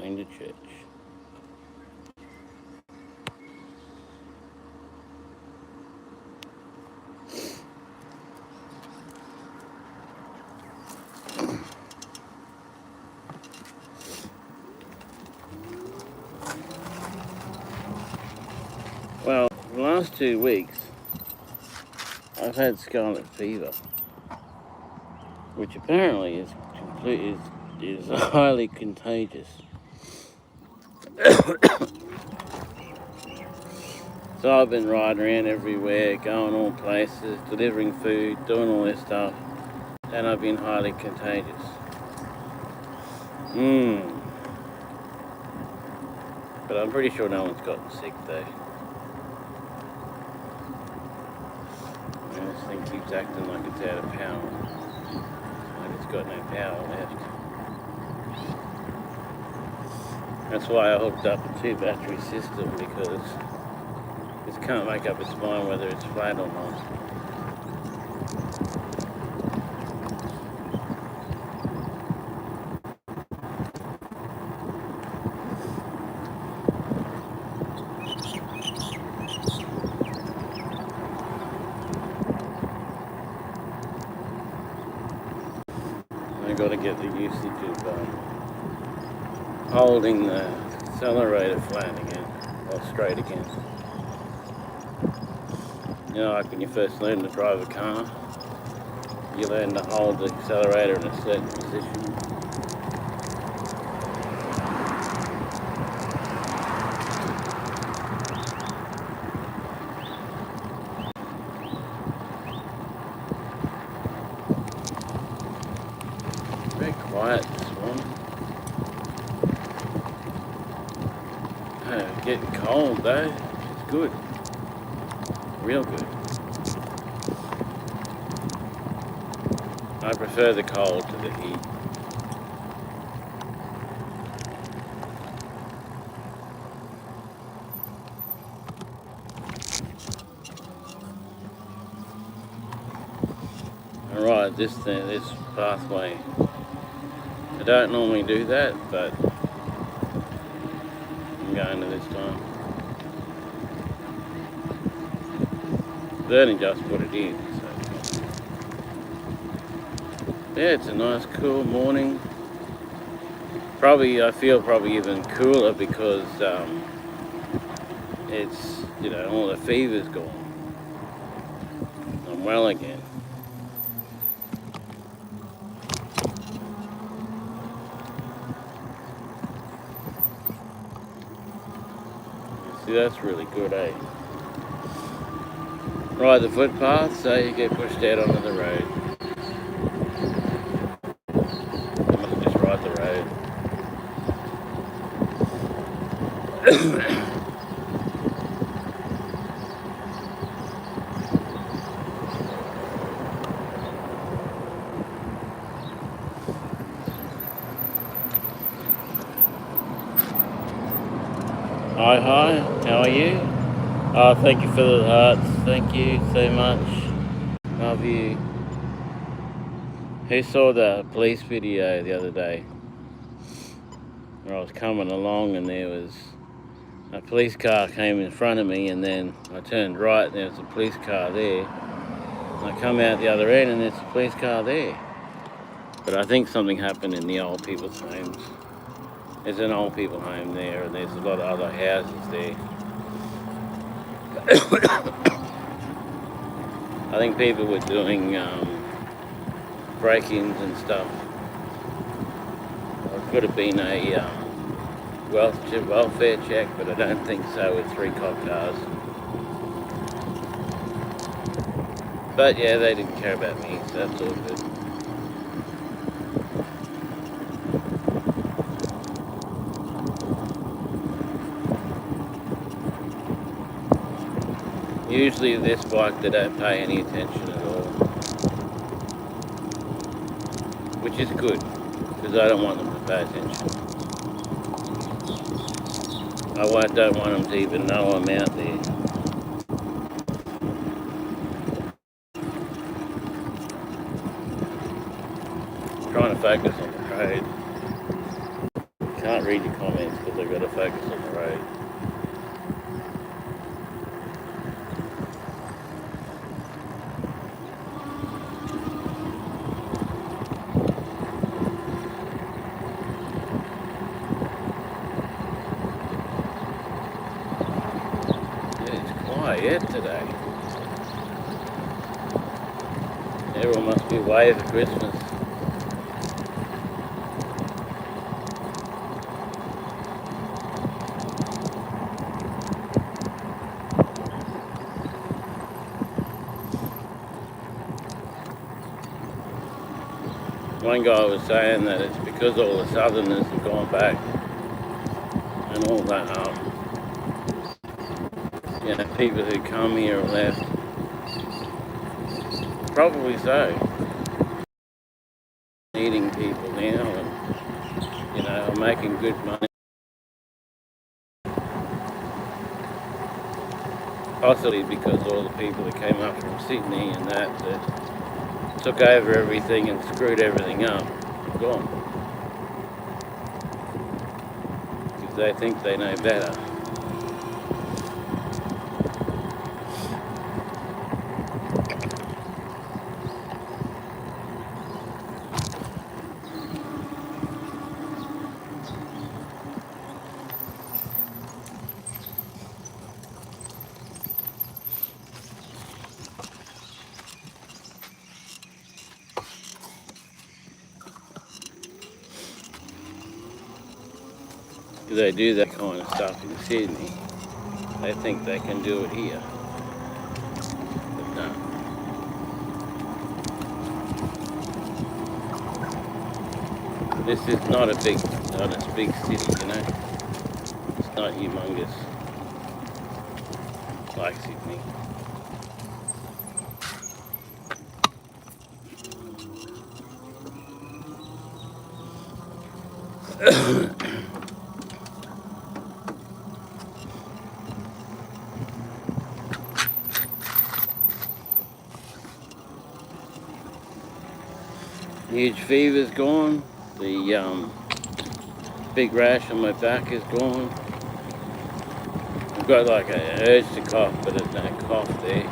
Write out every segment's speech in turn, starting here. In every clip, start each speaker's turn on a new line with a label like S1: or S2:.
S1: going to church. Well, the last 2 weeks, I've had scarlet fever, which apparently is highly contagious. So I've been riding around everywhere, going all places, delivering food, doing all this stuff, and I've been highly contagious. But I'm pretty sure no one's gotten sick though. This thing keeps acting like it's out of power. Like it's got no power left. That's why I hooked up a 2-battery system, because it can't make up its mind whether it's flat or not. I've got to get the usage of holding the accelerator flat again, or straight again. You know, like when you first learn to drive a car, you learn to hold the accelerator in a certain position. Very quiet this morning. Getting cold though. It's good. Real good. I prefer the cold to the heat. Alright, this pathway. I don't normally do that, but I'm going to this time. Learning just what it is. So. Yeah, it's a nice cool morning. I feel probably even cooler because it's, all the fever's gone. I'm well again. See, that's really good, eh? Ride the footpath so you get pushed out onto the road. You must just ride the road. Hi, how are you? Oh, thank you for the hearts. Thank you so much. Love you. Who saw the police video the other day? Where I was coming along and there was a police car came in front of me, and then I turned right and there was a police car there. And I come out the other end and there's a police car there. But I think something happened in the old people's homes. There's an old people home there, and there's a lot of other houses there. I think people were doing break-ins and stuff. Or it could have been a welfare check, but I don't think so with 3 cop cars. But yeah, they didn't care about me, so that's all good. Usually this bike they don't pay any attention at all, which is good, because I don't want them to pay attention. I don't want them to even know I'm out there. I'm trying to focus on the road. can't read your comments because I've got to focus on the road. Yeah, it's quiet today. Everyone must be away for Christmas. One guy was saying that it's because all the southerners have gone back and all that, people who come here and left. Probably so. Needing people now and, are making good money. Possibly because all the people that came up from Sydney and that took over everything and screwed everything up, gone. Because they think they know better. Because they do that kind of stuff in Sydney. They think they can do it here. But no. This is not a big city, It's not humongous like Sydney. Huge fever's gone. The big rash on my back is gone. I've got like an urge to cough, but there's no cough there.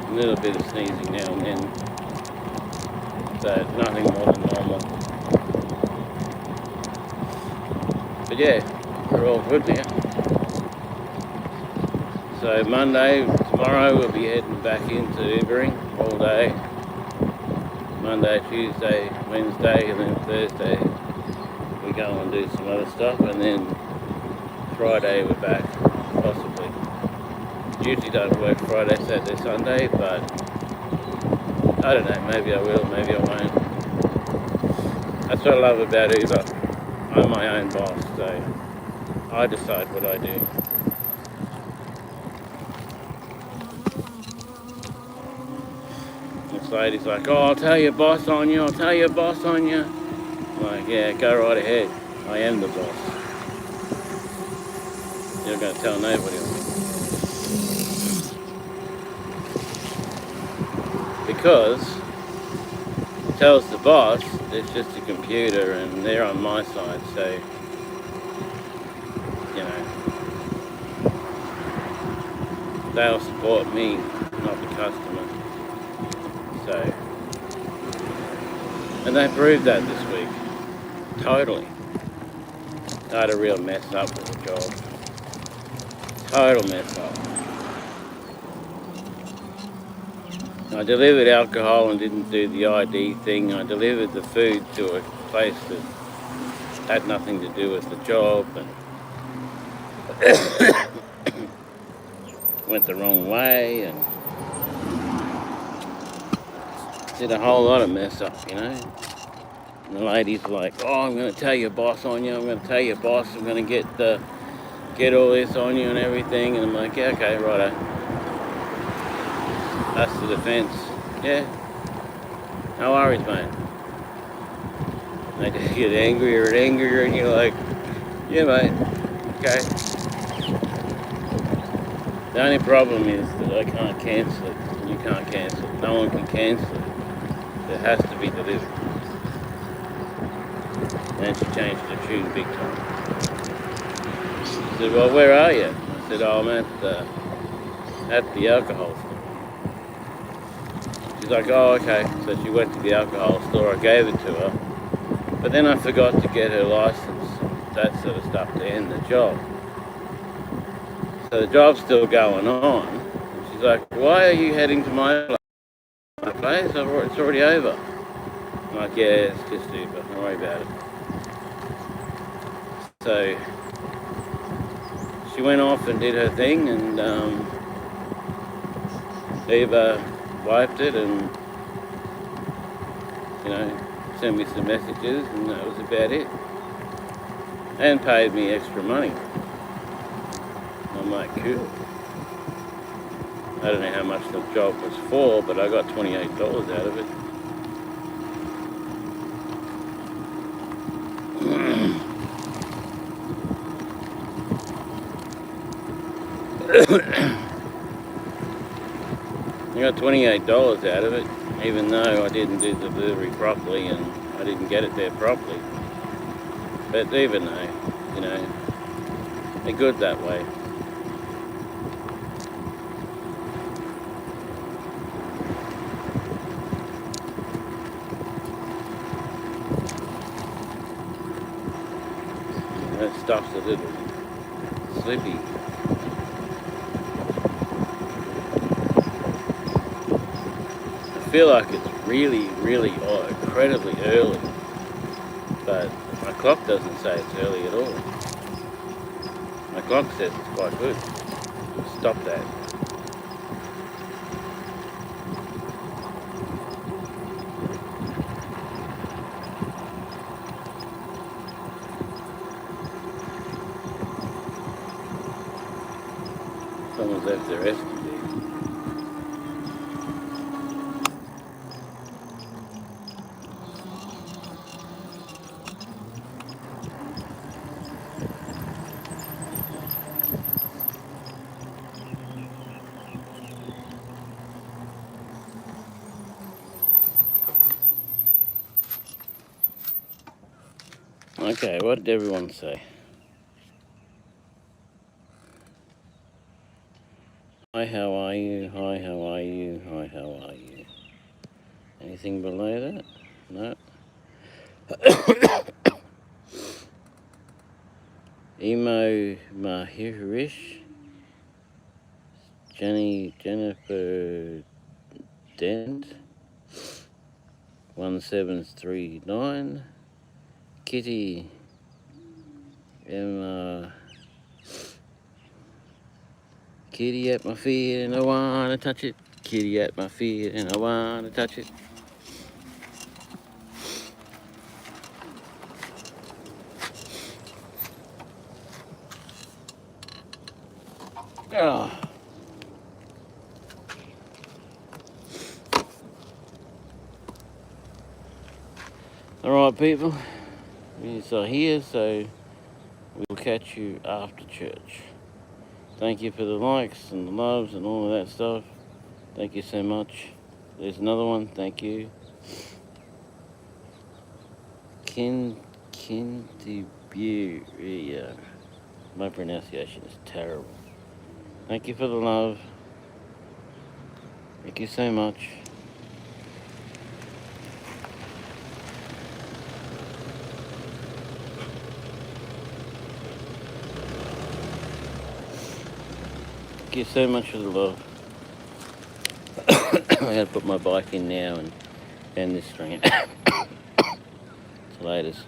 S1: A little bit of sneezing now and then, but nothing more than normal. But yeah, we're all good now. So tomorrow we'll be heading back into Ubering all day. Monday, Tuesday, Wednesday, and then Thursday we go and do some other stuff, and then Friday we're back, possibly. Usually don't work Friday, Saturday, Sunday, but I don't know, maybe I will, maybe I won't. That's what I love about Uber. I'm my own boss, so I decide what I do. This lady's like, oh, I'll tell your boss on you, I'm like, yeah, go right ahead. I am the boss. You're not going to tell nobody on me. Because it tells the boss it's just a computer and they're on my side, so, they'll support me, not the customer. So, and they proved that this week. Totally. I had a real mess up with the job. Total mess up. I delivered alcohol and didn't do the ID thing. I delivered the food to a place that had nothing to do with the job and went the wrong way and did a whole lot of mess up, And the lady's like, oh, I'm going to tell your boss on you. I'm going to tell your boss. I'm going to get all this on you and everything. And I'm like, yeah, okay, righto. That's the defense. Yeah. No worries, mate. And they just get angrier and angrier, and you're like, yeah, mate. Okay. The only problem is that I can't cancel it. You can't cancel it. No one can cancel it. It has to be delivered. And she changed the tune big time. She said, well, where are you? I said, oh, I'm at the alcohol store. She's like, oh, okay. So she went to the alcohol store. I gave it to her. But then I forgot to get her license and that sort of stuff to end the job. So the job's still going on. And she's like, why are you heading to my place? It's already over. I'm like, yeah, it's just Uber. Don't worry about it. So she went off and did her thing, and Eva wiped it and, sent me some messages, and that was about it. And paid me extra money. I'm like, cool. I don't know how much the job was for, but I got $28 out of it. I got $28 out of it, even though I didn't do the delivery properly and I didn't get it there properly. But even though, they're good that way. That stuff's a little slippy. I feel like it's really, really incredibly early, but my clock doesn't say it's early at all. My clock says it's quite good. Stop that. Someone's left their rescue. Okay, what did everyone say? Hi, how are you? Hi, how are you? Hi, how are you? Anything below that? No. Emo Mahirish. Jennifer Dent. 1739. Kitty. Emma. Kitty at my feet and I wanna touch it. Kitty at my feet and I wanna touch it. Oh. Alright people, we are here, so we'll catch you after church. Thank you for the likes and the loves and all of that stuff. Thank you so much. There's another one, thank you. Kintiburia. My pronunciation is terrible. Thank you for the love. Thank you so much. Thank you so much for the love. I gotta put my bike in now and end this stream. It's latest.